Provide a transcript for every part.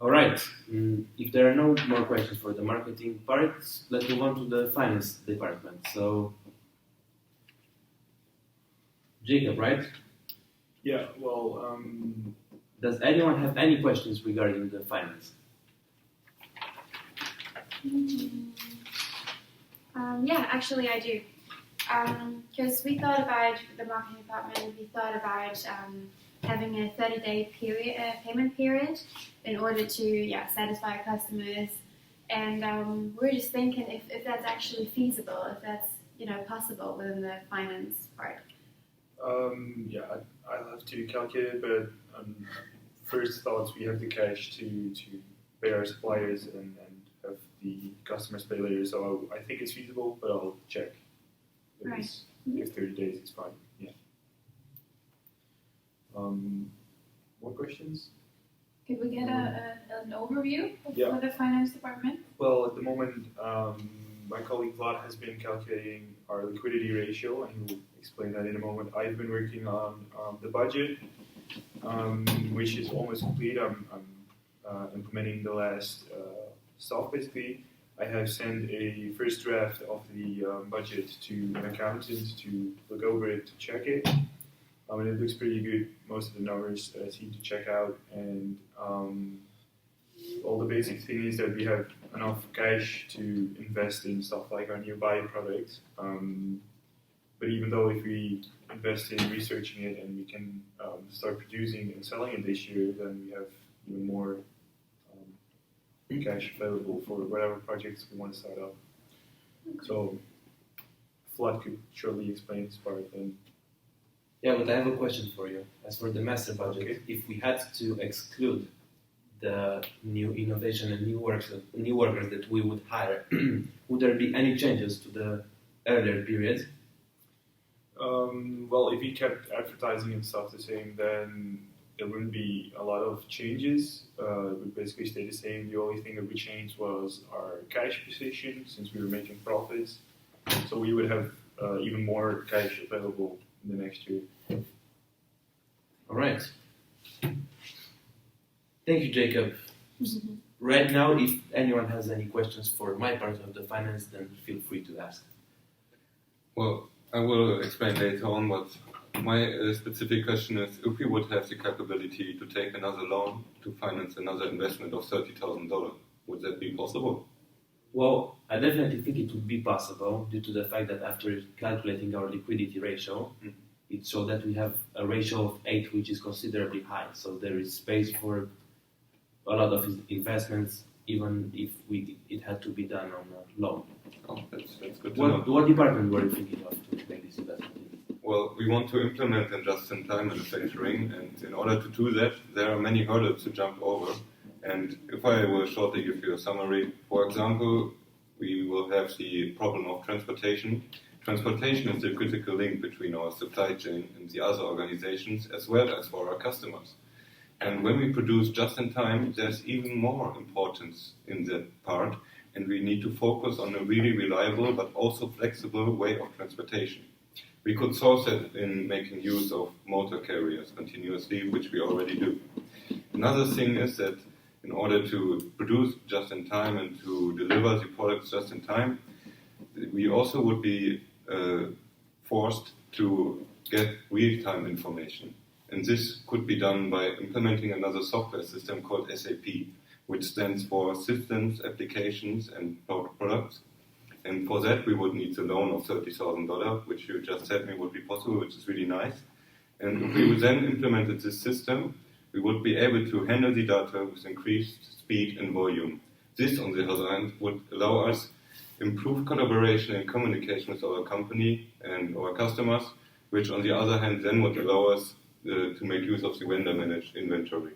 All right. If there are no more questions for the marketing part, let's move on to the finance department. So, Jacob, right? Yeah, well, Does anyone have any questions regarding the finance? Yeah, actually I do. Because we thought about the marketing department, we thought about having a 30-day payment period in order to satisfy our customers. And we're just thinking if that's actually feasible, if that's possible within the finance part. yeah, I'll have to calculate it, but first thoughts, we have the cash to pay our suppliers and have the customers pay later. So I think it's feasible, but I'll check. Right. If 30 days is fine. Yeah. More questions? Could we get an overview Yeah. for the finance department? Well, at the moment, my colleague Vlad has been calculating our liquidity ratio, and he will explain that in a moment. I've been working on the budget, which is almost complete. I'm implementing the last stuff, basically. I have sent a first draft of the budget to an accountant to look over it, to check it. And it looks pretty good. Most of the numbers seem to check out, and all the basic thing is that we have enough cash to invest in stuff like our new bio-product. But even though if we invest in researching it and we can start producing and selling it this year, then we have even more cash available for whatever projects we want to start up. So Vlad could surely explain this part then. Yeah, but I have a question for you. As for the master budget, Okay. if we had to exclude the new innovation and new workers that we would hire, would there be any changes to the earlier period? Well, if we kept advertising and stuff the same, then there wouldn't be a lot of changes. It would basically stay the same. The only thing that would change was our cash position, since we were making profits. So we would have even more cash available in the next year. All right. Thank you, Jacob. Right now, if anyone has any questions for my part of the finance, then feel free to ask. Well, I will explain later on, but my specific question is, if we would have the capability to take another loan to finance another investment of $30,000, would that be possible? Well, I definitely think it would be possible due to the fact that after calculating our liquidity ratio, it showed that we have a ratio of 8, which is considerably high. So there is space for a lot of investments, even if it had to be done on a loan. Oh, that's good to know. What department were you thinking of to make this investment in? Well, we want to implement in just-in-time manufacturing, and in order to do that, there are many hurdles to jump over. And if I will shortly give you a summary, for example, we will have the problem of transportation. Transportation is the critical link between our supply chain and the other organizations, as well as for our customers. And when we produce just-in-time, there's even more importance in that part, and we need to focus on a really reliable but also flexible way of transportation. We could source it in making use of motor carriers continuously, which we already do. Another thing is that in order to produce just in time and to deliver the products just in time, we also would be forced to get real-time information. And this could be done by implementing another software system called SAP, which stands for Systems, Applications, and Products. And for that, we would need a loan of $30,000, which you just said me would be possible, which is really nice. And if we would then implemented this system, we would be able to handle the data with increased speed and volume. This, on the other hand, would allow us improved collaboration and communication with our company and our customers, which on the other hand then would allow us to make use of the vendor-managed inventory.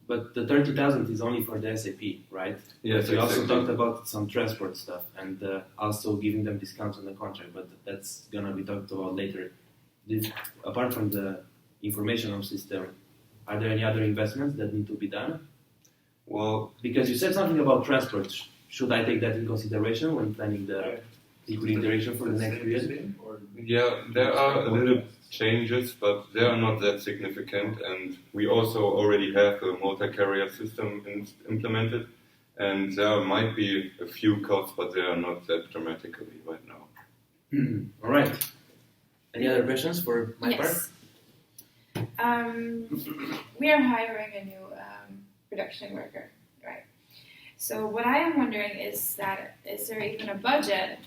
But the 30,000 is only for the SAP, right? Yes, We also exactly. talked about some transport stuff and also giving them discounts on the contract, but that's going to be talked about later. Apart from the informational system, are there any other investments that need to be done? Well, Because you said something about transport. Should I take that in consideration when planning the liquidity ratio for the next period? yeah, there are a little changes, but they are not that significant. And we also already have a multi-carrier system implemented, and there might be a few costs, but they are not that dramatically right now. All right. Any other questions for my part? Yes. We are hiring a new production worker, right? So what I am wondering is there even a budget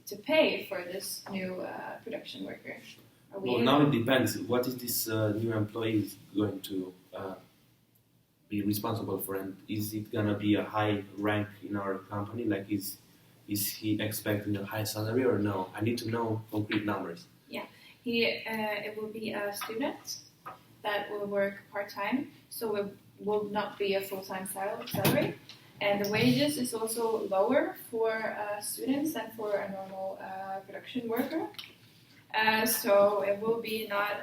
to pay for this new production worker? Are we Well, able- now it depends. What is this new employee going to be responsible for? And is it gonna be a high rank in our company? Like, is he expecting a high salary or no? I need to know concrete numbers. It will be a student that will work part-time, so it will not be a full-time salary. And the wages is also lower for students than for a normal production worker. So it will be not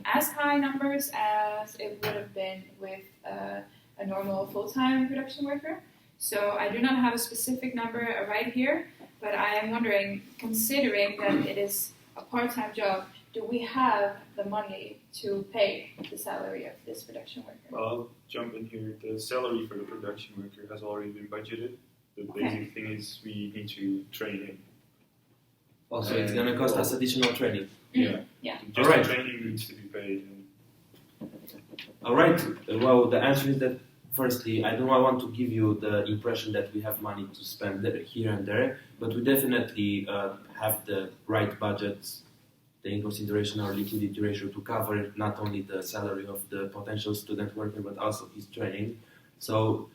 as high numbers as it would have been with a normal full-time production worker. So I do not have a specific number right here, but I am wondering, considering that it is a part-time job, do we have the money to pay the salary of this production worker? Well, I'll jump in here. The salary for the production worker has already been budgeted. The Okay. basic thing is we need to train him. Also, it's gonna cost us additional training. Yeah. Yeah. Just Alright. the training needs to be paid. All right. Well, the answer is that firstly, I don't want to give you the impression that we have money to spend here and there, but we definitely have the right budgets, taking consideration our liquidity ratio to cover not only the salary of the potential student worker, but also his training. So,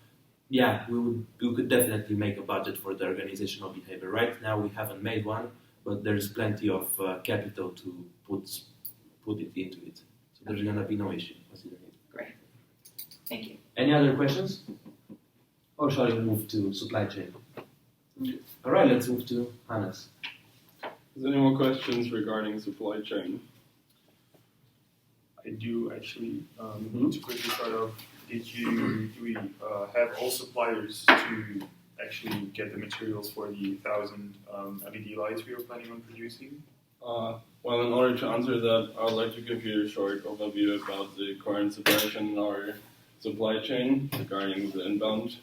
yeah, we could definitely make a budget for the organizational behavior. Right now, we haven't made one, but there's plenty of capital to put it into it. So there's gonna be no issue considering it. Thank you. Any other questions? Or shall we move to supply chain? All right, let's move to Hannes. Is there any more questions regarding supply chain? I do actually Mhm. to quickly start off. Do we have all suppliers to actually get the materials for the 1,000 LED lights we are planning on producing? Well, in order to answer that, I would like to give you a short overview about the current situation in our supply chain regarding the inbound.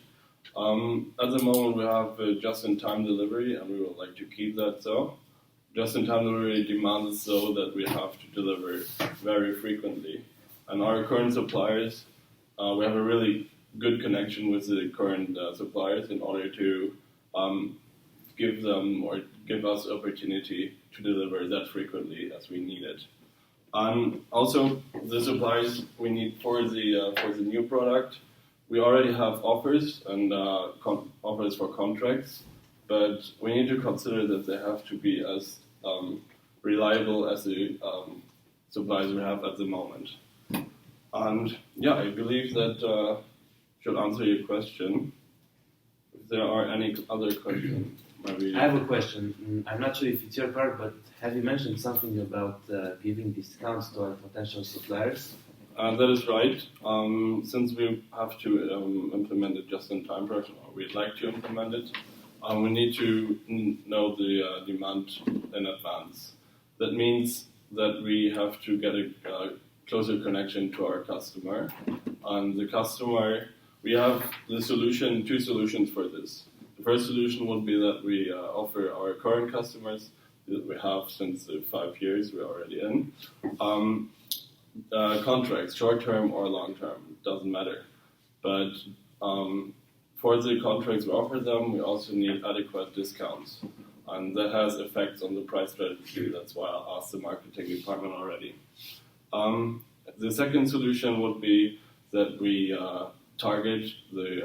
At the moment, we have just-in-time delivery, and we would like to keep that so. Just-in-time delivery demands so that we have to deliver very frequently. And our current suppliers, we have a really good connection with the current suppliers in order to give them or give us opportunity to deliver that frequently as we need it. And also, the supplies we need for the new product, we already have offers and offers for contracts, but we need to consider that they have to be as reliable as the supplies we have at the moment. And yeah, I believe that should answer your question. If there are any other questions, maybe. I have a question. I'm not sure if it's your part, but have you mentioned something about giving discounts to our potential suppliers? That is right. Since we have to implement it just-in-time production, or we'd like to implement it, we need to know the demand in advance. That means that we have to get a closer connection to our customer. And the customer, we have two solutions for this. The first solution would be that we offer our current customers that we have since the 5 years we're already in, contracts, short-term or long-term, doesn't matter. But for the contracts we offer them, we also need adequate discounts. And that has effects on the price strategy. That's why I asked the marketing department already. The second solution would be that we target the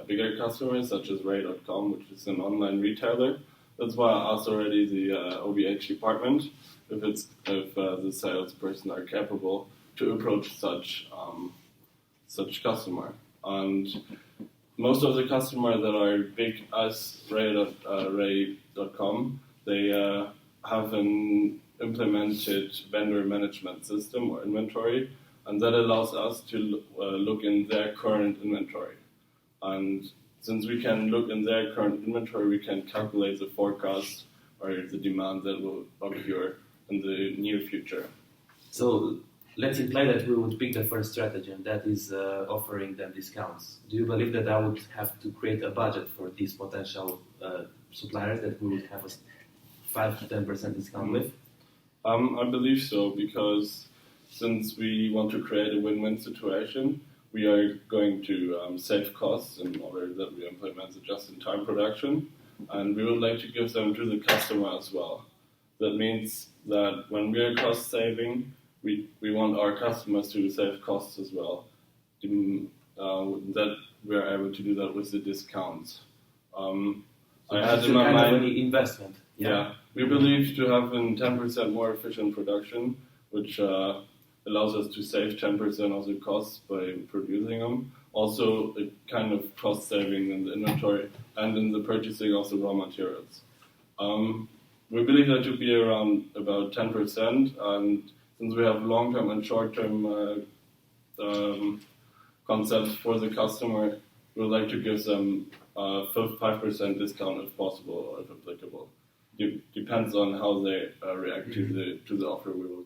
bigger customers, such as Ray.com, which is an online retailer. That's why I asked already the OVH department if the salesperson are capable to approach such customer. And most of the customers that are big as Ray.com, they have an implemented vendor management system or inventory, and that allows us to look in their current inventory. And since we can look in their current inventory, we can calculate the forecast or the demand that will occur in the near future. So let's imply that we would pick the first strategy, and that is offering them discounts. Do you believe that I would have to create a budget for these potential suppliers that we would have a 5 to 10% discount with? I believe so, because since we want to create a win-win situation, we are going to save costs in order that we implement the just-in-time production, and we would like to give them to the customer as well. That means that when we are cost saving, we want our customers to save costs as well. That we are able to do that with the discounts. So I had it's in my kind of mind, an investment. yeah, we believe to have a 10% more efficient production, which allows us to save 10% of the costs by producing them. Also, a kind of cost saving in the inventory and in the purchasing of the raw materials. We believe that to be around about 10%, and since we have long-term and short-term concepts for the customer, we would like to give them 5% discount if possible or if applicable. Depends on how they react to the offer we will